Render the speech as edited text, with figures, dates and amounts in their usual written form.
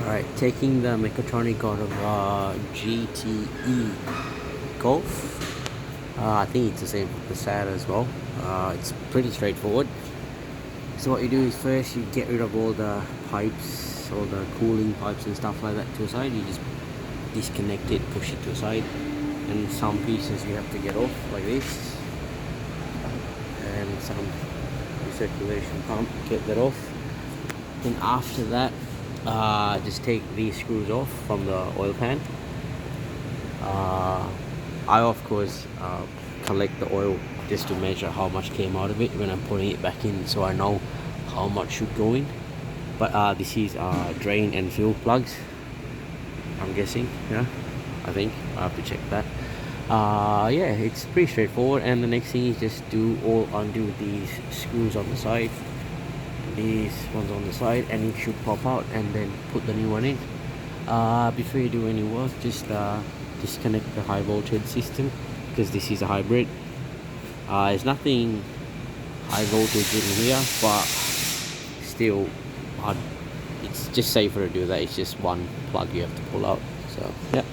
Alright, taking the mechatronic out of GTE Golf. I think it's the same for the SAD as well. It's pretty straightforward. So what you do is first you get rid of all the pipes, all the cooling pipes and stuff like that to the side. You just disconnect it, push it to the side, and some pieces you have to get off like this, and some recirculation pump, get that off. Then after that, just take these screws off from the oil pan. I of course collect the oil just to measure how much came out of it when I'm putting it back in, so I know how much should go in. But this is drain and fill plugs, I'm guessing. Yeah, I think I have to check that. Yeah, it's pretty straightforward. And the next thing is just undo these screws on the side, these ones on the side, and it should pop out, and then put the new one in. Before you do any work, just disconnect the high voltage system, because this is a hybrid. There's nothing high voltage in here, but still it's just safer to do that. It's just one plug you have to pull out. So yeah.